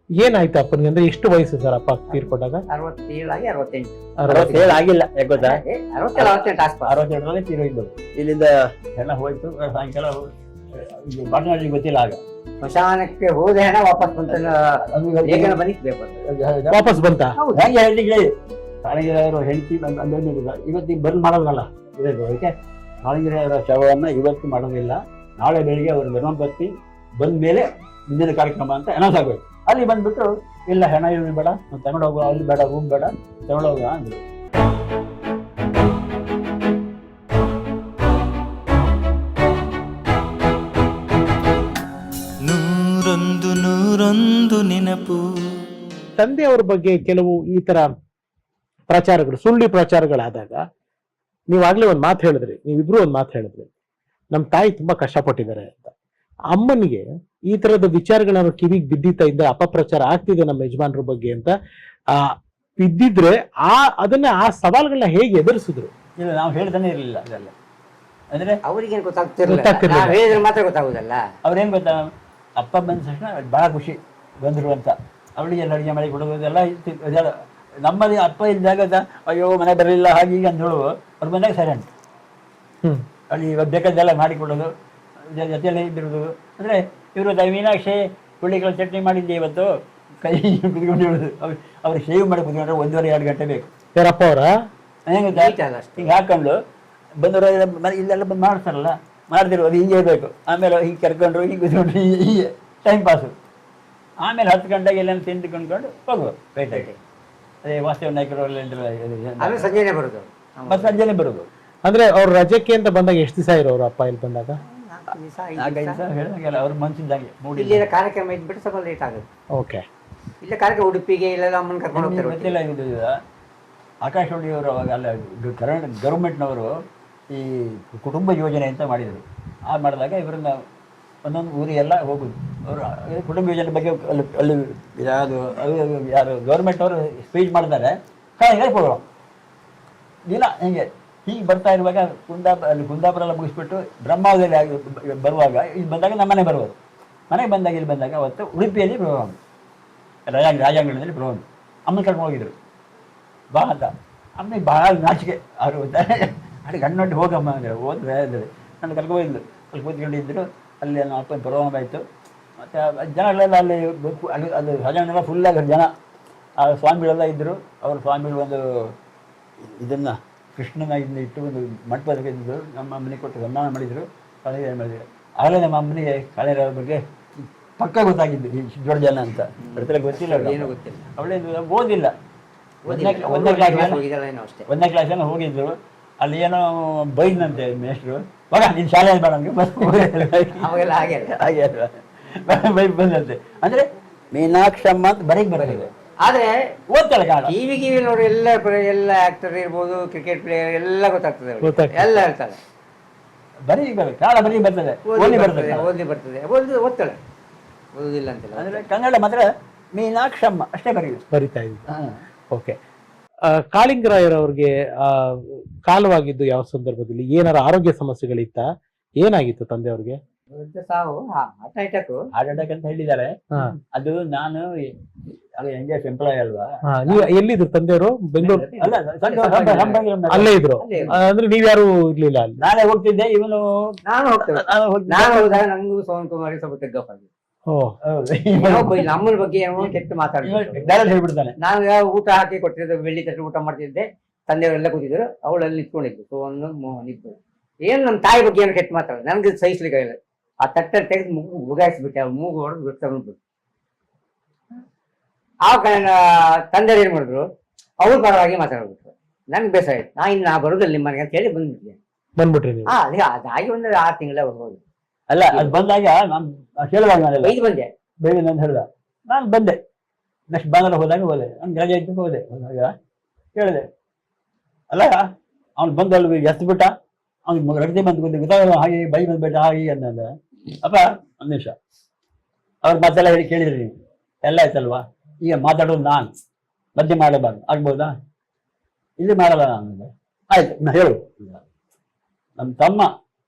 ಏನಾಯ್ತು ಅಪ್ಪನಿಗೆ? ಅಂದ್ರೆ ಎಷ್ಟು ವಯಸ್ಸು ಸರ್ ಅಪ್ಪ ತೀರ್ಕೊಂಡಾಗ? 67 ಆಗಿ 68. 67 ಆಗಿಲ್ಲ, ಯಾಕೆ ಗೊತ್ತಾ? 67 ಆಸ್ಪಾಸ್. 67ರಲ್ಲಿ ತೀರೋಯ್ತು. ಇಲ್ಲಿಂದ ಹೆಣ ಹೋಯ್ತು, ಸಾಯಂಕಾಲ ಬಾಟನಾಡಿ ಗೊತ್ತಿಲ್ಲ ಆಗ. ಸ್ಮಶಾನಕ್ಕೆ ಹೋದ ಹೆಣ ವಾಪಸ್ ಬಂತ, ಲೇಖನ ಬಂದಿತ್ತು ವಾಪಸ್ ಬಂತ. ಹೆಂಗೆ ಹೇಳಿಗೆ ಕಾಳಿಂಗರಾಯರು ಹೆಂಡತಿ ಬಂದಿಲ್ಲ, ಇವತ್ತಿಗೆ ಬಂದ್ ಮಾಡೋದಲ್ಲ ಇದಕ್ಕೆ. ಕಾಳಿಂಗರಾಯರ ಶವವನ್ನ ಇವತ್ತು ಮಾಡೋದಿಲ್ಲ, ನಾಳೆ ಬೆಳಿಗ್ಗೆ ಅವರು ಧರ್ಮಪತ್ನಿ ಬಂದ ಮೇಲೆ ಮುಂದಿನ ಕಾರ್ಯಕ್ರಮ ಅಂತ ಅನೌನ್ಸ್ ಆಗಬೇಕು. ಅಲ್ಲಿ ಬಂದ್ಬಿಟ್ಟು ಇಲ್ಲ ಹೆಣ ಇವ್ರು ಬೇಡ, ತಗೊಂಡೋಗುವ, ಅಲ್ಲಿ ಬೇಡ, ರೂಮ್ ಬೇಡ, ತಗೊಂಡೋಗುವ ಅಂದ್ರು. ನೂರೊಂದು ನೆನಪು. ತಂದೆಯವ್ರ ಬಗ್ಗೆ ಕೆಲವು ಈ ತರ ಪ್ರಚಾರಗಳು, ಸುಳ್ಳಿ ಪ್ರಚಾರಗಳಾದಾಗ ನೀವಾಗ್ಲೇ ಒಂದ್ ಮಾತು ಹೇಳಿದ್ರಿ, ನೀವಿಬ್ರು ಒಂದ್ ಮಾತು ಹೇಳಿದ್ರಿ, ನಮ್ ತಾಯಿ ತುಂಬಾ ಕಷ್ಟಪಟ್ಟಿದ್ದಾರೆ ಅಂತ. ಅಮ್ಮನಿಗೆ ಈ ತರದ ವಿಚಾರಗಳನ್ನ ಕಿವಿಗೆ ಬಿದ್ದಿತ್ತಾ ಇದ್ದ, ಅಪಪ್ರಚಾರ ಆಗ್ತಿದೆ ನಮ್ಮ ಯಜಮಾನ್ರ ಬಗ್ಗೆ ಅಂತ ಬಿದ್ದಿದ್ರೆ ಅದನ್ನ ಆ ಸವಾಲುಗಳನ್ನ ಹೇಗೆ ಎದುರಿಸಿದ್ರು? ಇಲ್ಲ, ನಾವು ಹೇಳ್ತಾನೆ ಇರಲಿಲ್ಲ ಅದೆಲ್ಲ. ಅಂದ್ರೆ ಅವ್ರಿಗೇನು ಗೊತ್ತಾಗ್ತಿರ್ಲಿಲ್ಲ, ಹೇಳಿದ್ರೆ ಮಾತ್ರ ಗೊತ್ತಾಗುದಲ್ಲ. ಅವ್ರೇನ್ ಗೊತ್ತಾ, ಅಪ್ಪ ಬಂದ ತಕ್ಷಣ ಬಹಳ ಖುಷಿ ಬಂದ್ರು ಅಂತ, ಅವಳಿಗೆ ಎಲ್ಲ ಅಡುಗೆ ಮಾಡಿ ಕೊಡೋದೆಲ್ಲ ಇದೆಲ್ಲ. ನಮ್ಮಲ್ಲಿ ಅಪ್ಪ ಇದ್ದಾಗ ಅಯ್ಯೋ ಮನೆ ಬರಲಿಲ್ಲ ಹಾಗೆ ಈಗ ಅಂತ ಹೇಳುವ, ಅವ್ರು ಬಂದಾಗ ಸೈಲೆಂಟ್. ಅಲ್ಲಿ ಬೇಕಾದ್ದೆಲ್ಲ ಮಾಡಿಕೊಡೋದು, ಜೊತೆಯಲ್ಲೇ ಇದ್ದಿರೋದು. ಅಂದರೆ ಇವರು ಮೀನಾಕ್ಷಿ ಹುಳ್ಳಿಗಳ ಚಟ್ನಿ ಮಾಡಿದ್ದೆ ಇವತ್ತು, ಕೈ ಕುತ್ಕೊಂಡು ಹೇಳೋದು. ಅವ್ರು ಶೇವ್ ಮಾಡಿ ಕುತ್ಕೊಂಡ್ರೆ 1.5-2 ಗಂಟೆ ಬೇಕು. ಯಾರಪ್ಪ ಅವರ ಹೆಂಗೆ ಹಿಂಗೆ ಹಾಕೊಂಡು ಬಂದವರು ಇಲ್ಲೆಲ್ಲ ಬಂದು ಮಾಡ್ತಾರಲ್ಲ, ಮಾಡ್ತಿರೋ ಅದು ಹಿಂಗೆ ಇರಬೇಕು. ಆಮೇಲೆ ಹಿಂಗೆ ಕರ್ಕೊಂಡ್ರು, ಹಿಂಗೆ ಕುತ್ಕೊಂಡ್ರು, ಹೀಗೆ ಟೈಮ್ ಪಾಸು. ಆಮೇಲೆ 10 ಗಂಟೆಗೆ ಎಲ್ಲ ತಿಂದುಕೊಂಡ್ಕೊಂಡು ಹೋಗುವ ಪೇಟೆಗೆ. ಅದೇ ವಾಸ್ತವ ನಾಯಕರು ಸಂಜೆನೆ ಬರೋದು, ಮತ್ತು ಸಂಜೆನೆ ಬರೋದು. ಅಂದ್ರೆ ಅವ್ರ ರಜಕ್ಕೆ ಅಂತ ಬಂದಾಗ ಎಷ್ಟು ದಿವಸ ಇರೋರು ಅಪ್ಪ ಇಲ್ಲಿ ಬಂದಾಗ? 5 ದಿವಸ ಹೇಳಿದಾಗೆಲ್ಲ ಅವ್ರ ಮನ್ಸಿದ್ದಂಗೆ ಮೂಡಿ. ಇಲ್ಲಿನ ಕಾರ್ಯಕ್ರಮ ಇದ್ಬಿಟ್ಟು ಸ್ವಲ್ಪ ಲೇಟ್ ಆಗುತ್ತೆ. ಓಕೆ. ಇಲ್ಲ ಕಾರ್ಯಕ್ರಮ ಉಡುಪಿಗೆ ಇಲ್ಲೆಲ್ಲ ಅಮ್ಮನ ಕರ್ಕೊಂಡು ಹೋಗ್ತಾರೆ. ಗೊತ್ತಿಲ್ಲ ಇದು ಆಕಾಶವಾಣಿಯವರು ಅವಾಗ ಅಲ್ಲ ಕರ್ನಾಟಕ ಗೌರ್ಮೆಂಟ್ನವರು ಈ ಕುಟುಂಬ ಯೋಜನೆ ಅಂತ ಮಾಡಿದರು. ಮಾಡಿದಾಗ ಇವರನ್ನ ಒಂದೊಂದು ಊರಿಗೆಲ್ಲ ಹೋಗೋದು. ಅವರು ಕುಟುಂಬ ಯೋಜನೆ ಬಗ್ಗೆ ಅಲ್ಲಿ ಯಾರು ಗೌರ್ಮೆಂಟ್ನವರು ಸ್ಪೀಚ್ ಮಾಡ್ತಾರೆ, ಕಾಯಿಗೆ ಕೊಡೋಣ ಇಲ್ಲ ಹಿಂಗೆ ಹೀಗೆ ಬರ್ತಾ ಇರುವಾಗ ಕುಂದಾಪುರ ಎಲ್ಲ ಮುಗಿಸ್ಬಿಟ್ಟು ಬ್ರಹ್ಮಾವದಲ್ಲಿ ಬರುವಾಗ ಇಲ್ಲಿ ಬಂದಾಗ ನಮ್ಮನೆ ಬರುವುದು. ಮನೆಗೆ ಬಂದಾಗ ಇಲ್ಲಿ ಬಂದಾಗ ಅವತ್ತು ಉಡುಪಿಯಲ್ಲಿ ಪ್ರೋಗ್ರಾಮ್, ರಾಜಾಂಗಣದಲ್ಲಿ ಪ್ರೋಗ್ರಾಮ್. ಅಮ್ಮನ ಕರ್ಕೊಂಡು ಹೋಗಿದ್ರು, ಬಾ ಅಂತ. ಅಮ್ಮನಿಗೆ ಭಾಳ ನಾಚಿಕೆ. ಅವರು ಅಲ್ಲಿ ಗಣ್ಣೊಟ್ಟು ಹೋಗಮ್ಮ ಅಂದರೆ ಹೋದ್ರೆ ಅಂದರೆ ನಾನು ಕರ್ಕೊಂಡು ಅಲ್ಲಿ ಕೂತ್ಕೊಂಡಿದ್ದರು. ಅಲ್ಲಿ ನಮ್ಮ ಅಪ್ಪನ ಪ್ರೋಗ್ರಾಮ್ ಆಯಿತು. ಮತ್ತು ಜನಗಳೆಲ್ಲ ಅಲ್ಲಿ ಅದು ರಾಜಾಂಗಣ ಫುಲ್ಲಾಗಿ ಜನ. ಆ ಸ್ವಾಮಿಗಳೆಲ್ಲ ಇದ್ದರು. ಅವರು ಸ್ವಾಮಿಗಳು ಒಂದು ಇದನ್ನು ಕೃಷ್ಣನ ಇದನ್ನ ಇಟ್ಟು ಒಂದು ಮಂಟಪದಲ್ಲಿ ಇದ್ದರು. ನಮ್ಮ ಅಮ್ಮನಿಗೆ ಕೊಟ್ಟು ಸನ್ಮಾನ ಮಾಡಿದರು, ಕಾಳಿಂಗರಾಯ ಮಾಡಿದರು. ಆಗಲೇ ನಮ್ಮ ಅಮ್ಮನಿಗೆ ಕಾಳಿಂಗರಾಯರ ಬಗ್ಗೆ ಪಕ್ಕ ಗೊತ್ತಾಗಿದ್ದು, ಈ ದೊಡ್ಡ ಜನ ಅಂತ. ಬರ್ತಾರೆ ಗೊತ್ತಿಲ್ಲ, ಏನೂ ಗೊತ್ತಿಲ್ಲ. ಅವಳೇನು ಓದಿಲ್ಲ. ಒಂದನೇ ಕ್ಲಾಸೇನೋ ಹೋಗಿದ್ರು. ಅಲ್ಲಿ ಏನೋ ಬೈದ್ನಂತೆ ಮೇಷ್ಟ್ರು, ಮಗ ನಿನ್ನ ಶಾಲೆ ಬೇಡ ನಮಗೆ ಬಸ್ ಅವಾಗೆಲ್ಲ ಹಾಗೆ ಹಾಗೆ ಬೈ ಬಂದಂತೆ. ಅಂದರೆ ಮೀನಾಕ್ಷಮ್ಮ ಅಂತ ಬರೀಕ್ ಬರೋದಿದೆ, ಆದ್ರೆ ಓದ್ತಾಳೆ ಕಾಣ. ಟಿವಿ ನೋಡಿ ಎಲ್ಲ ಆಕ್ಟರ್ ಇರ್ಬೋದು, ಕ್ರಿಕೆಟ್ ಪ್ಲೇಯರ್ ಎಲ್ಲ ಗೊತ್ತಾಗ್ತದೆ, ಎಲ್ಲ ಹೇಳ್ತಾಳೆ. ಬರೀ ಬರ್ತದೆ, ಕಾಳ ಬರೀ ಬರ್ತದೆ, ಓದಿ ಬರ್ತದೆ, ಓದ್ತಾಳೆ, ಓದುದಿಲ್ಲ ಅಂತಿಲ್ಲ. ಅಂದ್ರೆ ಕನ್ನಡ ಮಾತ್ರ ಮೀನಾಕ್ಷಮ್ಮ ಅಷ್ಟೇ ಬರಿತಾ ಇದ್ದ. ಓಕೆ. ಕಾಳಿಂಗರಾಯರವ್ರಿಗೆ ಕಾಲವಾಗಿದ್ದು ಯಾವ ಸಂದರ್ಭದಲ್ಲಿ? ಏನಾರ ಆರೋಗ್ಯ ಸಮಸ್ಯೆಗಳಿತ್ತ? ಏನಾಗಿತ್ತು ತಂದೆಯವ್ರಿಗೆ? ಸಾವು ಹಾರ್ಟ್ ಅಟ್ಯಾಕ್ ಅಂತ ಹೇಳಿದ್ದಾರೆ. ಅದು ನಾನು ಎಂಜೆಫ್ ಎಂಪ್ಲಾಯ್ ಅಲ್ವಾ. ನೀವು ಎಲ್ಲಿದ್ರು ತಂದೆಯವರು? ಬೆಂಗಳೂರು ಅಲ್ಲ, ಅಲ್ಲೇ ಇದ್ರು. ಅಂದ್ರೆ ನೀವ್ಯಾರು ಇರ್ಲಿಲ್ಲ ಅಲ್ಲಿ? ನಾನೇ ಹೋಗ್ತಿದ್ದೆ, ಇವನು ನಾನು ಹೋದಾಗ ನಂಗೂ ಸೋನ್ ಕುಮಾರಿ ಸ್ವಲ್ಪ ತೆಗ್ಗಪ್ಪ ಆಗಿದೆ. ನಮ್ಮನ ಬಗ್ಗೆ ಏನೋ ಕೆಟ್ಟ ಮಾತಾಡ್ತಾರೆ, ಹೇಳ್ಬಿಡ್ತಾನೆ. ನಾನು ಊಟ ಹಾಕಿ ಕೊಟ್ಟಿದ್ದೆ, ಬೆಳ್ಳಿ ತಟ್ಟು ಊಟ ಮಾಡ್ತಿದ್ದೆ, ತಂದೆಯವರೆಲ್ಲ ಕೂತಿದ್ರು, ಅವಳಲ್ಲಿ ನಿಂತ್ಕೊಂಡಿದ್ದು. ಸೋನು ಮೋಹನ್ ಇಬ್ಬರು ಏನು ನಮ್ಮ ತಾಯಿ ಬಗ್ಗೆ ಏನೋ ಕೆಟ್ಟ ಮಾತಾಡ, ನನ್ಗೆ ಸಹಿಸ್ಲಿಕ್ಕೆ ಆಗಿಲ್ಲ. ಆ ತಟ್ಟಲ್ಲಿ ತೆಗೆದು ಮೂಗು ಉಗಾಯಿಸ್ಬಿಟ್ಟೆ, ಅವ್ರು ಮೂಗು ಹೊಡೆದು ಬಿಡ್ಬಿಟ್ಟು. ಆ ಕಾರಣ ತಂದೆಯವ್ರು ಏನ್ ಮಾಡಿದ್ರು, ಅವ್ರ ಪರವಾಗಿ ಮಾತಾಡ್ಬಿಟ್ರು. ನನ್ಗೆ ಬೇಸ ಆಯ್ತು. ನಾ ಬರೋದಿಲ್ಲ ನಿಮ್ಮ ಮನೆಗೆ ಅಂತ ಹೇಳಿ ಬಂದ್ಬಿಟ್ರಿ ನೀವು? ಅದೇ ಅದಾಗಿ ಒಂದು 6 ತಿಂಗಳ ಬರ್ಬೋದು. ಅಲ್ಲ, ಅದು ಬಂದಾಗ ನಾನು ಕೇಳುವಾಗ ನಾನೆಲ್ಲ ಬಂದೆ ಬೇಗ ನಾನು ಹೇಳ್ದ, ನಾನು ಬಂದೆ. ನೆಕ್ಸ್ಟ್ ಭಾನುವಾರ ಹೋದೆ, ನಾನು ರಜೆ ಇದ್ದು ಹೋದೆ. ಹೋದಾಗ ಕೇಳಿದೆ, ಅಲ್ಲ ಅವ್ನು ಬಂದು ಅಲ್ಲಿ ಎತ್ತು ಬಿಟ್ಟ, ಅವ್ನಿಗೆ ರಜೆ ಬಂದು ಗೊತ್ತಾಗಲ್ಲ, ಹಾಗೆ ಬೈ ಬಂದ್ಬಿಟ್ಟ ಹಾಗೆ ಅಂದ. ಅಪ್ಪ ಒಂದು ನಿಮಿಷ, ಅವ್ರ ಮಾತೆಲ್ಲ ಹೇಳಿ ಕೇಳಿದ್ರಿ ನೀವು, ಎಲ್ಲ ಆಯ್ತಲ್ವಾ? ಈಗ ಮಾತಾಡೋದು ನಾನು ಮಧ್ಯೆ ಮಾಡಬಾರ್ದು, ಆಗ್ಬೋದಾ? ಇಲ್ಲಿ ಮಾಡಲ್ಲ ನಾನು. ಆಯ್ತು, ನಾ ಹೇಳು. ನಮ್ಮ ತಮ್ಮ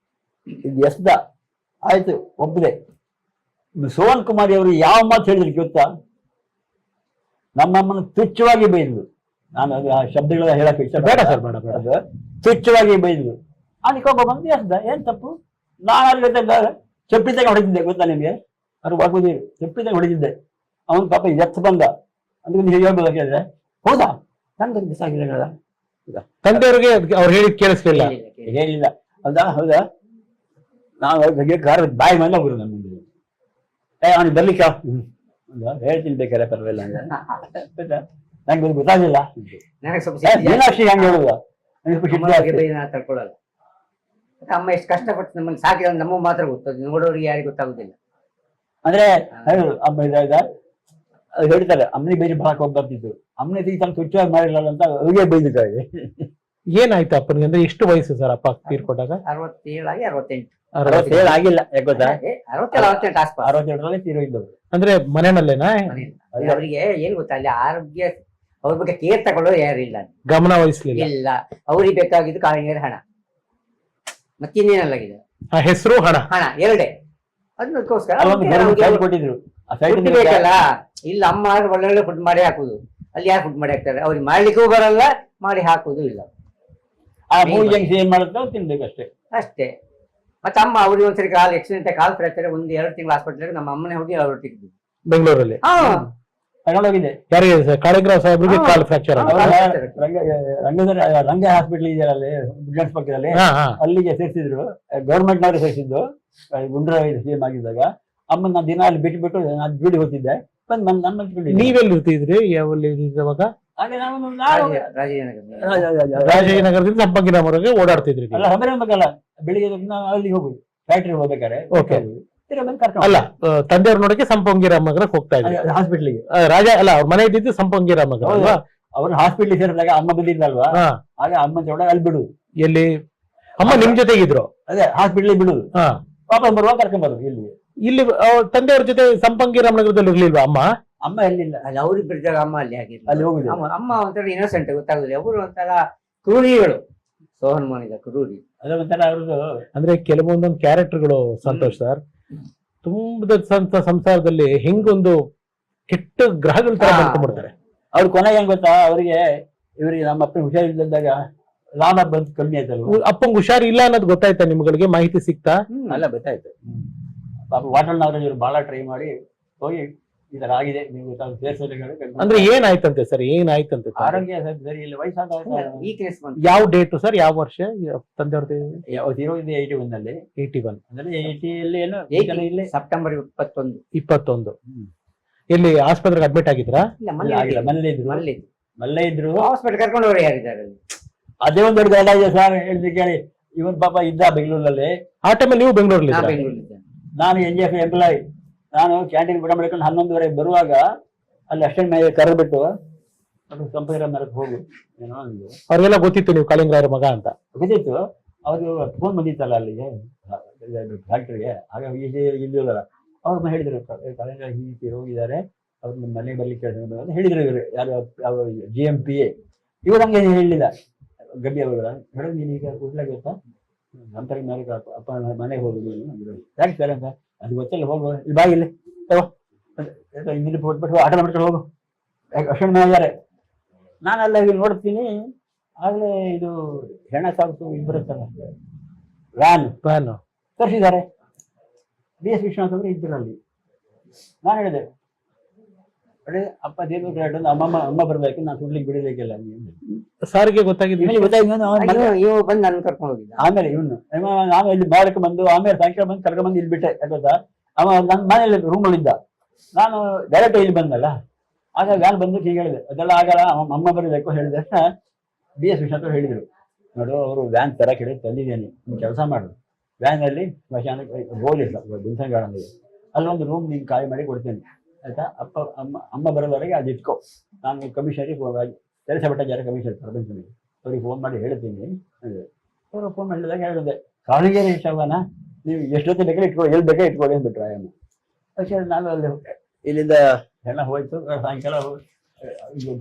ಇದು ಎಸ್ದ ಆಯ್ತು, ಒಬ್ಬದೆ. ಸೋನ್ ಕುಮಾರಿ ಅವರು ಯಾವ ಮಾತು ಹೇಳಿದ್ರು ಗೊತ್ತಾ? ನಮ್ಮಮ್ಮನ ತುಚ್ಛವಾಗಿ ಬೈದ್ಲು. ನಾನು ಅದು ಆ ಶಬ್ದಗಳೆಲ್ಲ ಹೇಳಕ್ಕೆ ಇಷ್ಟ ಬೇಡ ಸರ್, ಬೇಡ ಬೇಡ. ಅದು ತುಚ್ಛವಾಗಿ ಬೈದ್ಲು. ಅದಕ್ಕೆ ಒಬ್ಬ ಬಂದು ಎಸ್ದ, ಏನ್ ತಪ್ಪು? ನಾನು ಅಲ್ಲಿ ಚಪ್ಪಿದ್ದಾಗ ಹೊಡೆದಿದ್ದೆ, ಗೊತ್ತಾ ನಿಮ್ಗೆ? ಅದು ವಾಗುದಿರು ಚಪ್ಪಿದ್ದಾಗ ಹೊಡೆದಿದ್ದೆ. ಅವನು ಪಾಪ ಎತ್ತು ಬಂದ, ಅದಕ್ಕೆ ಹೇಳ್ಬೋದ ಕೇಳಿದ್ರೆ, ಹೌದಾ ನನ್ಗೆ ಬಿಸಾಗಿಲ್ಲ ತಂದೆಯವ್ರಿಗೆ ಅವ್ರು ಹೇಳಿದ್ ಕೇಳಿಸ್ಲಿಲ್ಲ. ಹೇಳಿಲ್ಲ. ಹೌದಾ ಹೌದಾ, ನಾವು ಬಾಯಿ ಮೇಲೆ ಹೋಗುದು ನಮ್ಮ ಮುಂದೆ. ಅವನಿಗೆ ಬರ್ಲಿಕ್ಕೆ ಹೇಳ್ತೀನಿ ಬೇಕಾರೆ ಪರವಾಗಿಲ್ಲ ಅಂದ್ರೆ ನಂಗೆ ಗೊತ್ತಾಗಿಲ್ಲ. ನನಗೆ ಸ್ವಲ್ಪ ಮೀನಾಕ್ಷಿ ಹೆಂಗ್ ಹೇಳುದ ತಡ್ಕೊಳ್ಳಲ್ಲ. ಅಮ್ಮ ಎಷ್ಟು ಕಷ್ಟಪಟ್ಟು ನಮ್ಮನ್ನು ಸಾಕಿದ ನಮಗೆ ಮಾತ್ರ ಗೊತ್ತದು, ನೋಡೋರಿಗೆ ಯಾರಿಗೂ ಗೊತ್ತಾಗುದಿಲ್ಲ. ಅಂದ್ರೆ ಅಮ್ಮ ಹೇಳ್ತಾರೆ ಅಮ್ಮನಿಗೆ ಬೈದು ಬಹಳ ಕೋಪ ಬರ್ತಿತ್ತು. ಅಮ್ಮನ ತಾನು ತುಚ್ಛವಾಗಿ ಮಾಡಿರಲ್ಲ ಅಂತ ಅವ್ರಿಗೆ ಬೈದಿದ್ದಾರೆ. ಏನಾಯ್ತು ಅಪ್ಪನಿಗೆ? ಅಂದ್ರೆ ಎಷ್ಟು ವಯಸ್ಸು ಸರ್ ಅಪ್ಪ ತೀರ್ಕೊಂಡಾಗ? 67 ಆಗಿ 68. 67 ಆಗಿಲ್ಲ, ಯಾಕೆ ಗೊತ್ತಾ? 67 ಆಸ್ಪಾಸ್. 62ರಲ್ಲಿ ತೀರೋಗಿದ್ದವರು. ಅಂದ್ರೆ ಮನೆಯಲ್ಲೇನಾ? ಅವರಿಗೆ ಏನ್ ಗೊತ್ತಾ, ಅಲ್ಲಿ ಆರೋಗ್ಯ ಅವ್ರ ಬಗ್ಗೆ ಕೇರ್ ತಗೊಳ್ಳೋರು ಯಾರಿಲ್ಲ, ಗಮನ ವಹಿಸ್ಲಿಲ್ಲ. ಇಲ್ಲ. ಅವ್ರಿಗೆ ಬೇಕಾಗಿದ್ದು ಕಾಲಿಗೆ ಹಣ, ಮತ್ತಿನ್ನೇನಲ್ಲಾಗಿದೆ ಆ ಹೆಸರು ಹಣ ಎರಡೇ. ಅದಕ್ಕೋಸ್ಕರ ಕೊಟ್ಟಿದ್ರು. ಬೇಕಲ್ಲ. ಇಲ್ಲ, ಅಮ್ಮ ಒಳ್ಳೊಳ್ಳೆ ಫುಡ್ ಮಾಡಿ ಹಾಕುದು, ಅಲ್ಲಿ ಯಾರು ಫುಡ್ ಮಾಡಿ ಹಾಕ್ತಾರೆ? ಅವ್ರಿಗೆ ಮಾಡ್ಲಿಕ್ಕೂ ಬರಲ್ಲ, ಮಾಡಿ ಹಾಕುದು ಇಲ್ಲ. ಆ ಮೂರು ಜಂಕ್ಸ್ ಏನ್ ಮಾಡುತ್ತೋ ತಿನ್ಬೇಕು ಅಷ್ಟೇ. ಅಷ್ಟೇ. ಮತ್ತೆ ಅಮ್ಮ ಅವ್ರಿಗೆ ಒಂದ್ಸರಿ ಕಾಲು ಆಕ್ಸಿಡೆಂಟ್, ಕಾಲು ಫ್ರಾಕ್ಚರ್, 1-2 ತಿಂಗಳು ಹಾಸ್ಪಿಟಲ್ ನಮ್ಮ ಅಮ್ಮನೇ ಹೋಗಿ ಅವ್ರು ಒಟ್ಟಿಗೆ ಬೆಂಗಳೂರಲ್ಲಿ ತಗೊಂಡೋಗಿದ್ದೆ. ಯಾರಿಗೆ ಸರ್? ಕಾಳಿಂಗರಾವ್ ಸಾಹೇಬ್ರಿಗೆ ಕಾಲು ಫ್ರಾಕ್ಚರ್. ರಂಗ ಹಾಸ್ಪಿಟಲ್ ಇದೆಯಲ್ಲ ಅಲ್ಲಿ ಬ್ಲಡ್ ಪಕ್ಕದಲ್ಲಿ, ಅಲ್ಲಿಗೆ ಸೇರಿಸಿದ್ರು. ಗೌರ್ಮೆಂಟ್ ನವರು ಸೇರಿಸಿದ್ದು. ಗುಂಡ್ರಾವ್ ಸಿಎಂ ಆಗಿದ್ದಾಗ ಅಮ್ಮನ ನಾನು ದಿನ ಅಲ್ಲಿ ಬಿಟ್ಟು ನಾನು ಜೂಡಿ ಹೋಗ್ತಿದ್ದೆ. ನೀವೆಲ್ಲಿ ಇರ್ತಿದ್ರಿ? ಯಾವಲ್ಲಿ ಇರುವಾಗ? ರಾಜನಗರದಿಂದ ಸಂಪಂಗಿರಾಮವರೆಗೆ ಓಡಾಡ್ತಿದ್ರಿ? ಅಲ್ಲ, ಹಮರಾಮಕ್ಕಲ್ಲ, ಬೆಳಿಗ್ಗೆ ಅಲ್ಲಿಗೆ ಹೋಗುದು, ಫ್ಯಾಕ್ಟ್ರಿ ಹೋಗ್ಬೇಕಾರೆ. ಅಲ್ಲ, ತಂದೆಯವ್ರ ನೋಡಕ್ಕೆ ಸಂಪಂಗಿರಾಮನಗರಕ್ಕೆ ಹೋಗ್ತಾ ಇದ್ರಿ ಹಾಸ್ಪಿಟ್ಲಿಗೆ. ರಾಜ ಅಲ್ಲ, ಅವ್ರ ಮನೆ ಇದ್ದಿದ್ದು ಸಂಪಂಗಿರಾಮನಗರ ಅಲ್ವಾ? ಅವ್ರು ಹಾಸ್ಪಿಟ್ಲಿಗೆ ಸೇರಿದಾಗ ಅಮ್ಮ ಬಂದಿದ್ದಲ್ವಾ, ಆಗ ಅಮ್ಮನ ಜೋಡ ಅಲ್ಲಿ ಬಿಡುದು. ಎಲ್ಲಿ ಅಮ್ಮ ನಿಮ್ ಜೊತೆಗಿದ್ರು? ಅದೇ ಹಾಸ್ಪಿಟ್ಲಿಗೆ ಬಿಡುದು, ವಾಪಸ್ ಬರುವಾಗ ಕರ್ಕೊಂಡ್ ಬರುದು. ಇಲ್ಲಿ ತಂದೆಯವ್ರ ಜೊತೆ ಸಂಪಂಗಿರಾಮನಗರದಲ್ಲಿ ಇರ್ಲಿಲ್ವಾ ಅಮ್ಮ? ಅಮ್ಮ ಎಲ್ಲಿಲ್ಲ, ಅಲ್ಲಿ ಅವ್ರಿಗೆ ಬಿಡಿದಾಗ ಅಮ್ಮ ಅಲ್ಲಿ ಆಗಿಲ್ಲ, ಅಲ್ಲಿ ಹೋಗುದು. ಅಮ್ಮ ಒಂಥರ ಇನ್ನೋಸೆಂಟ್, ಗೊತ್ತಾಗುದಿಲ್ಲ. ಅವರು ಒಂಥರ ಕ್ರೂರಿಗಳು, ಸೋಹನ್ ಮಾನಿದ ಕ್ರೂರಿ. ಅದ ಒಂಥರ ಅವ್ರದ್ದು. ಅಂದ್ರೆ ಕೆಲವೊಂದೊಂದು ಕ್ಯಾರೆಕ್ಟರ್ಗಳು ಸಂತೋಷ್ ಸರ್, ತುಂಬದ ಸಂಸಾರದಲ್ಲಿ ಹೆಂಗೊಂದು ಕೆಟ್ಟ ಗ್ರಹಗಳ ತರ ಮಾಡ್ಕೊಂಡ್ಬಿಡ್ತಾರೆ. ಅವ್ರು ಕೊನೆಗೆ ಹೆಂಗ್ ಗೊತ್ತಾ, ಅವ್ರಿಗೆ ಇವರಿಗೆ ನಮ್ಮ ಅಪ್ಪನ ಹುಷಾರಿಲ್ಲದಾಗ ಲಾಭ ಬಂದು ಕಮ್ಮಿ ಆಯ್ತಲ್ವ. ಅಪ್ಪಂಗ್ ಹುಷಾರಿಲ್ಲ ಅನ್ನೋದು ಗೊತ್ತಾಯ್ತಾ ನಿಮ್ಗಳಿಗೆ? ಮಾಹಿತಿ ಸಿಕ್ತಾ? ಅಲ್ಲ, ಗೊತ್ತಾಯ್ತು. ಪಾಪ ವಾಟರ್ನವ್ರು ಇವ್ರು ಬಹಳ ಟ್ರೈ ಮಾಡಿ ಹೋಗಿ ಈ ತರ ಆಗಿದೆ, ನೀವು ಅಂದ್ರೆ ಏನಾಯ್ತಂತೆ ಸರ್? ಏನಾಯ್ತಂತೆ? ಆರೋಗ್ಯ ಸರಿ ಇಲ್ಲ, ವಯಸ್ಸಾದ. ಯಾವ ಡೇಟು ಸರ್? ಯಾವ ವರ್ಷ ತಂದೆಯವ್ರದ್ದು? 81 ನಲ್ಲಿ. 81 ಅಂದ್ರೆ 80 ಇಲ್ಲಿ ಸೆಪ್ಟೆಂಬರ್ 21. ಎಲ್ಲಿ ಆಸ್ಪತ್ರೆಗೆ ಅಡ್ಮಿಟ್ ಆಗಿದ್ರಾ? ಮಲ್ಲೆ ಇದ್ರು. ಹಾಸ್ಪಿಟಲ್ ಕರ್ಕೊಂಡವ್ರು ಯಾರಿದ್ದಾರೆ? ಅದೇ ಒಂದ್ ದೊಡ್ಡ ಗಲಾಟೆ ಇದೆ ಸರ್, ಹೇಳ್ತಿ ಕೇಳಿ. ಇವನ್ ಪಾಪ ಇದ್ದ ಬೆಂಗಳೂರಲ್ಲಿ. ಆ ಟೈಮಲ್ಲಿ ನೀವು ಬೆಂಗಳೂರಲ್ಲಿ? ನಾನು NGF ಎಂಪ್ಲಾಯ್. ನಾನು ಕ್ಯಾಂಟೀನ್ ಊಟ ಮಾಡ್ಕೊಂಡು 11:30 ಬರುವಾಗ ಅಲ್ಲಿ ಅಷ್ಟೇನ್ ಮೇಲೆ ಕರೆದ್ಬಿಟ್ಟು ಸಂಪಂಗಿರಾಮ ನಗರಕ್ಕೆ ಹೋಗು ಏನೋ ಅಂದ್ರು. ಅವ್ರಿಗೆಲ್ಲ ಗೊತ್ತಿತ್ತು ನೀವು ಕಾಳಿಂಗರಾಯರ ಮಗ ಅಂತ? ಗೊತ್ತಿತ್ತು. ಅವ್ರು ಫೋನ್ ಬಂದಿತ್ತಲ್ಲ ಅಲ್ಲಿಗೆ ಫ್ಯಾಕ್ಟ್ರಿಗೆ, ಆಗ ಇಲ್ಲಿಲ್ಲ. ಅವ್ರನ್ನ ಹೇಳಿದ್ರು, ಕಾಳಿಂಗರಾಯ ಹೀಗೆ ಹೋಗಿದ್ದಾರೆ, ಅವ್ರು ನಿಮ್ಮ ಮನೆಗೆ ಬರ್ಲಿಕ್ಕೆ ಹೇಳಿದ್ರು. ಇವರು ಯಾರು GMPA ಇವ್ರು ಹಂಗೆ ಹೇಳಿಲ್ಲ. ಗಡ್ಡಿ ಅವರು ಮೇಡಮ್ ನೀನು ಈಗ ಗೊತ್ತಾ ನಂತರ ಅಪ್ಪ ಮನೆಗೆ ಹೋಗುದು ಯಾಕೆ ಸರ್ ಅಂತ. ಅದು ಗೊತ್ತಿಲ್ಲ, ಹೋಗು ಇಲ್ಲಿ ಬಾಗಿಲ್ಲಿ ಕೊಟ್ಬಿಟ್ಟು ಆಟ ಮಾಡ್ಕೊಂಡು ಹೋಗು, ಅಷ್ಟೊಂದು ಮಾಡಿದ್ದಾರೆ. ನಾನೆಲ್ಲ ಇಲ್ಲಿ ನೋಡ್ತೀನಿ. ಆಗಲೇ ಇದು ಹೆಣ ಸಾಗಿಸು ಇಬ್ಬರುತ್ತಲ್ಲ ವ್ಯಾನ್ ತರಿಸಿದ್ದಾರೆ. BS ವಿಶ್ವನಾಥ್ ಅವರು ಇದ್ರು ಅಲ್ಲಿ. ನಾನು ಹೇಳಿದೆ, ಅದೇ ಅಪ್ಪ ದೇವ ಅಮ್ಮ ಬರ್ಬೇಕು, ನಾನು ಸುಡ್ಲಿಕ್ಕೆ ಬಿಡಲಿಕ್ಕಿಲ್ಲ. ಸಾರಿಗೆ ಗೊತ್ತಾಗಿದ್ದು ಬಂದು ನಾನು ಕರ್ಕೊಂಡು ಹೋಗಿದ್ದೆ. ಆಮೇಲೆ ಇವನು ನಾನು ಇಲ್ಲಿ ಮಾಡಕ್ಕೆ ಬಂದು ಆಮೇಲೆ ಸಾಯಂಕಾಲ ಬಂದು ಕರ್ಕೊಂಡ್ಬಂದು ಇಲ್ಲಿ ಬಿಟ್ಟೆ. ಯಾಕಂತ ಅವ ನನ್ನ ಮನೇಲಿ ರೂಮಲ್ಲಿದ್ದ, ನಾನು ಡೈರೆಕ್ಟ್ ಇಲ್ಲಿ ಬಂದಲ್ಲ. ಆಗ ವ್ಯಾನ್ ಬಂದು ಹೀಗೆ ಹೇಳಿದೆ, ಅದೆಲ್ಲ ಆಗಲ್ಲ, ಅಮ್ಮ ಬರಬೇಕು ಹೇಳಿದ ತಕ್ಷಣ BS ವಿಶ್ವನಾಥ್ ಹೇಳಿದ್ರು, ನೋಡು ಅವರು ವ್ಯಾನ್ ತರ ಕೇಳಿ ತಂದಿದ್ದೇನೆ, ನೀವು ಕೆಲಸ ಮಾಡು. ವ್ಯಾನ್ ಅಲ್ಲಿ ಸ್ಮಶಾನಕ್ಕೆ ಗೋಲ್ ಇಲ್ಲ, ಬಿನ್ಸಂಗಾಡಲ್ಲಿ ಅಲ್ಲೊಂದು ರೂಮ್ ನೀನು ಖಾಲಿ ಮಾಡಿ ಕೊಡ್ತೇನೆ ಆಯ್ತಾ. ಅಮ್ಮ ಬರೋದವರೆಗೆ ಅದು ಇಟ್ಕೋ. ನಾನು ಕಮಿಷನರಿಗೆ ಕೆಲಸ ಭಟ್ಟಾಚಾರ್ಯ ಕಮಿಷನರ್ ಪ್ರಪಂಚನಿಗೆ ಅವ್ರಿಗೆ ಫೋನ್ ಮಾಡಿ ಹೇಳ್ತೀನಿ ಅಂದರೆ ಅವರು ಫೋನ್ ಮಾಡಿದಾಗ ಹೇಳಿದೆ, ಕಾಳಿಂಗರಾಯ ಶವನ ನೀವು ಎಷ್ಟೊತ್ತು ಬೇಕಾದ್ರೆ ಇಟ್ಕೊಳ್ಳಿ, ಎಲ್ಲಿ ಬೇಕಾ ಇಟ್ಕೊಳ್ಳಿ ಅಂದ್ಬಿಟ್ರು ಆಯಮ್ಮ. പക്ഷേ ನಾನು ಅಲ್ಲಿ ಇಲ್ಲಿಂದ ಹೆಣ ಹೋಯ್ತು. ಸಾಯಂಕಾಲ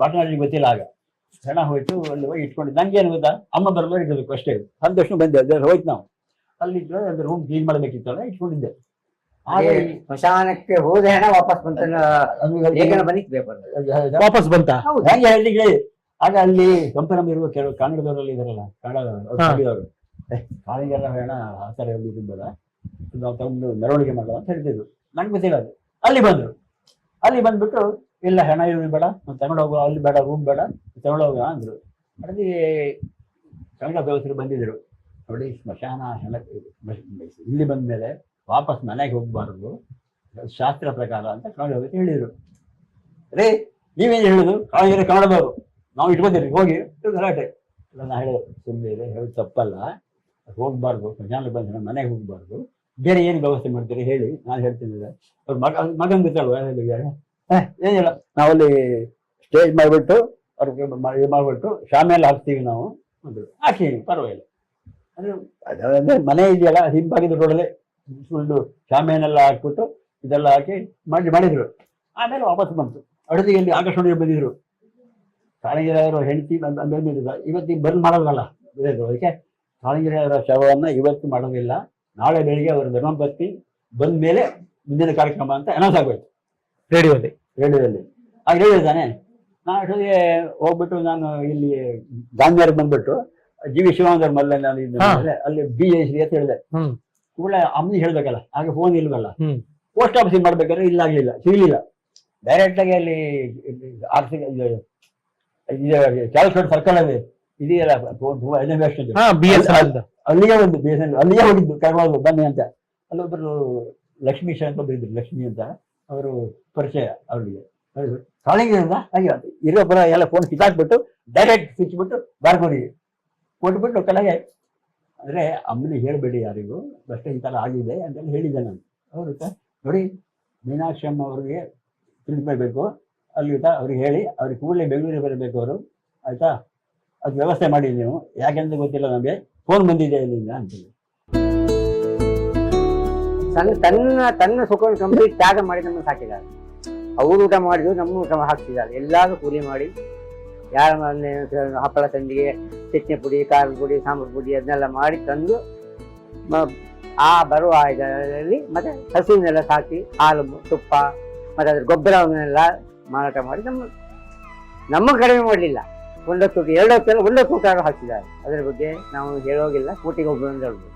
ಬಾಟನಾಡಿಗೆ ಗೊತ್ತಿಲ್ಲ, ಆಗ ಹೆಣ ಹೋಯ್ತು. ಅಲ್ಲಿ ಹೋಗಿ ಇಟ್ಕೊಂಡಿದ್ದು. ನಂಗೆ ಏನು ಗೊತ್ತಾ, ಅಮ್ಮ ಬರೋದವ್ರು ಇಡಬೇಕು ಅಷ್ಟೇ. ಅಂದಷ್ಟು ಬಂದೆ, ಅದ್ರ ಹೋಯ್ತು. ನಾವು ಅಲ್ಲಿದ್ದು ಅದು ರೂಮ್ ಕ್ಲೀನ್ ಮಾಡಬೇಕಿತ್ತಲ್ಲ, ಇಟ್ಕೊಂಡಿದ್ದೆ. ಆಗ ಸ್ಮಶಾನಕ್ಕೆ ಹೋದ ಹಣ ವಾಪಸ್ ಬಂತ ಲೇಖನ ಬಂದಿತ್ತು ಪೇಪರ್. ವಾಪಸ್ ಬಂತ? ಹೇಗೆ ಹೇಳಿ, ಆಗ ಅಲ್ಲಿ ಕಂಪನಿ ಇರುವ ಕೆಲವು ಕನ್ನಡದವರಲ್ಲಿ ಇದಾರಲ್ಲ, ಕನ್ನಡದವರು ಕಾಳಿಂಗೆಲ್ಲ ಹಣ ಆ ಥರ ಇದ್ದಿದ್ದಲ್ಲ, ನಾವು ತಗೊಂಡು ಮೆರವಣಿಗೆ ಮಾಡುವ ಅಂತ ಹೇಳ್ತಿದ್ರು. ನಂಗೆ ಗೊತ್ತಿಲ್ಲ ಅದು. ಅಲ್ಲಿ ಬಂದ್ಬಿಟ್ಟು ಇಲ್ಲ ಹೆಣ ಇರೋದು ಬೇಡ, ತಗೊಂಡು ಹೋಗುವ, ಅಲ್ಲಿ ಬೇಡ, ರೂಮ್ ಬೇಡ, ತಗೊಂಡು ಹೋಗುವ ಅಂದ್ರು. ಅಲ್ಲಿ ಕನ್ನಡ ವ್ಯವಸ್ಥೆ ಬಂದಿದ್ರು ನೋಡಿ, ಸ್ಮಶಾನ ಹೆಣ ಇಲ್ಲಿ ಬಂದ ಮೇಲೆ ವಾಪಸ್ ಮನೆಗೆ ಹೋಗ್ಬಾರ್ದು ಶಾಸ್ತ್ರ ಪ್ರಕಾರ ಅಂತ ಕನ್ನಡ ವ್ಯವಸ್ಥೆ ಹೇಳಿದ್ರು. ರೇ ನೀವೇನು ಹೇಳುದು, ಕಾಳಿಗೆರೆ ಕನ್ನಡದವರು, ನಾವು ಇಟ್ಕೋತೀರಿ ಹೋಗಿ ಗಲಾಟೆ. ನಾ ಹೇಳಿದೆ ಸುಮ್ಮನೆ ಇದೆ, ಹೇಳಿ ತಪ್ಪಲ್ಲ, ಹೋಗ್ಬಾರ್ದು, ಸ್ಮಶಾನಕ್ಕೆ ಬಂದ ಮನೆಗೆ ಹೋಗ್ಬಾರ್ದು, ಬೇರೆ ಏನು ವ್ಯವಸ್ಥೆ ಮಾಡ್ತೀರಿ ಹೇಳಿ, ನಾನು ಹೇಳ್ತೀನಿ. ಅವ್ರ ಮಗನ್ ಗೊತ್ತಲ್ವ, ಏನಿಲ್ಲ ನಾವಲ್ಲಿ ಸ್ಟೇಜ್ ಮಾಡಿಬಿಟ್ಟು ಅವ್ರಿಗೆ ಇದು ಮಾಡಿಬಿಟ್ಟು ಶಾಮಿಯಾನ ಹಾಕ್ತೀವಿ ನಾವು ಅಂದರು. ಹಾಕಿ ಪರವಾಗಿಲ್ಲ ಅಂದ್ರೆ ಮನೆ ಇದೆಯಲ್ಲ ಹಿಂಬಾಗಿದ ರೋಡಲ್ಲೇ ಫುಲ್ಲು ಶಾಮಿಯಾನೆಲ್ಲ ಹಾಕ್ಬಿಟ್ಟು ಇದೆಲ್ಲ ಹಾಕಿ ಮಾಡಿದ್ರು. ಆಮೇಲೆ ವಾಪಸ್ ಬಂತು. ಅಡುಗೆಯಲ್ಲಿ ಆಕಾಶವಾಣಿಗೆ ಬಂದಿದ್ರು, ಕಾಳಿಂಗೆರೆ ಅವರ ಹೆಂಡತಿ ಬಂದಿದ್ರು. ಇವತ್ತಿಗೆ ಬಂದ್ ಮಾಡೋದಲ್ಲ, ಅದಕ್ಕೆ ಕಾಳಿಂಗೆರೆ ಅವರ ಶವವನ್ನು ಇವತ್ತು ಮಾಡೋದಿಲ್ಲ, ನಾಳೆ ಬೆಳಿಗ್ಗೆ ಅವರ ಧರ್ಮಪತ್ನಿ ಬಂದ ಮೇಲೆ ಮುಂದಿನ ಕಾರ್ಯಕ್ರಮ ಅಂತ ಅನೌನ್ಸ್ ಆಗೋಯ್ತು ರೇಡಿಯೋದಲ್ಲಿ. ಆಗ ಹೇಳಿದ್ದಾನೆ, ನಾನು ಅಷ್ಟೊತ್ತಿಗೆ ಹೋಗ್ಬಿಟ್ಟು ನಾನು ಇಲ್ಲಿ ಗಾಂಧಿನಗರ ಬಂದ್ಬಿಟ್ಟು ಜಿ ವಿ ಶಿವಾನಂದರ ಮಲ್ಲ ನಾನು ಅಲ್ಲಿ BJಶ್ರೀ ಅಂತ ಹೇಳಿದೆ. ಕೂಡಲೇ ಅಮ್ಮನಿಗೆ ಹೇಳ್ಬೇಕಲ್ಲ, ಆಗ ಫೋನ್ ಇಲ್ವಲ್ಲ, ಪೋಸ್ಟ್ ಆಫೀಸಿಗೆ ಮಾಡ್ಬೇಕಾದ್ರೆ ಇಲ್ಲಾಗ್ಲಿಲ್ಲ, ಸಿಗ್ಲಿಲ್ಲ. ಡೈರೆಕ್ಟ್ ಆಗಿ ಅಲ್ಲಿ ಚಾಲಸ್ಕೋಟ್ ಸರ್ಕಲ್ ಅಲ್ಲಿ ಇದೆಯಲ್ಲ ಅಲ್ಲಿಗೆ ಒಂದು BSNL ಅಲ್ಲಿಗೆ ಹೋಗಿದ್ದು, ಕರ್ಕೊಂಡು ಬನ್ನಿ ಅಂತ. ಅಲ್ಲೊಬ್ಬರು ಲಕ್ಷ್ಮೀ ಅಂತ ಒಬ್ಬರು ಲಕ್ಷ್ಮಿ ಅಂತ, ಅವರು ಪರಿಚಯ ಅವ್ರಿಗೆ. ಕಾಳಿಂಗೆರೆಯಿಂದ ಹಾಗೆ ಇರೋ ಪುರ ಎಲ್ಲ ಫೋನ್ ಕಿತ್ತಾಕ್ಬಿಟ್ಟು ಡೈರೆಕ್ಟ್ ಸ್ವಿಚ್ ಬಿಟ್ಟು ಬಾರ್ಕೋರಿಗೆ ಕೊಟ್ಬಿಟ್ಟು ಕೆಳಗೆ. ಅಂದರೆ ಅಮ್ಮನಿಗೆ ಹೇಳಬೇಡಿ ಯಾರಿಗೂ, ಅಷ್ಟೇ ಈ ಥರ ಆಗಿದೆ ಅಂತೆಲ್ಲ ಹೇಳಿದ್ದೆ ನಾನು. ಅವರು ನೋಡಿ ಮೀನಾಕ್ಷಿ ಅಮ್ಮ ಅವ್ರಿಗೆ ತಿಳಿಸ್ಬೇಕು, ಅಲ್ಲಿ ಅವ್ರಿಗೆ ಹೇಳಿ ಅವ್ರಿಗೆ ಕೂಡಲೇ ಬೆಂಗಳೂರಿಗೆ ಬರಬೇಕು ಅವರು, ಆಯಿತಾ, ಅದು ವ್ಯವಸ್ಥೆ ಮಾಡಿ ನೀವು, ಯಾಕೆಂತ ಗೊತ್ತಿಲ್ಲ ನಮಗೆ, ಫೋನ್ ಬಂದಿದೆ ಇಲ್ಲಿಂದ ಅಂತೇಳಿ. ತನ್ನ ಸುಖವನ್ನು ಕಂಪ್ಲೀಟ್ ತ್ಯಾಗ ಮಾಡಿ ನಮ್ಮನ್ನು ಸಾಕಿದ್ದಾರೆ. ಅವರು ಊಟ ಮಾಡಿದ್ರು, ನಮ್ಮ ಊಟ ಹಾಕ್ತಿದ್ದಾರೆ. ಎಲ್ಲರೂ ಕೂಲಿ ಮಾಡಿ, ಯಾರ ಮನೆ ಹಪ್ಪಳ ಸಂದಿಗೆ ಚಟ್ನಿ ಪುಡಿ, ಖಾರದ ಪುಡಿ, ಸಾಂಬಾರು ಪುಡಿ ಅದನ್ನೆಲ್ಲ ಮಾಡಿ ತಂದು ಆ ಬರುವ ಇದರಲ್ಲಿ ಮತ್ತೆ ಹಸುವನ್ನೆಲ್ಲ ಸಾಕಿ ಹಾಲು, ತುಪ್ಪ ಮತ್ತೆ ಅದ್ರ ಗೊಬ್ಬರವನ್ನೆಲ್ಲ ಮಾರಾಟ ಮಾಡಿ ನಮ್ಮ ಕಡಿಮೆ ಮಾಡಲಿಲ್ಲ. ಒಂದೊತ್ತು 2 ಹೊತ್ತೆಲ್ಲ 1 ಊಟ ಹಾಕ್ತಿದ್ದಾರೆ. ಅದರ ಬಗ್ಗೆ ನಾವು ಹೇಳೋಗಿಲ್ಲ, ಕೋಟಿಗೆ ಒಬ್ಬರು ಅಂತ ಹೇಳ್ಬೋದು.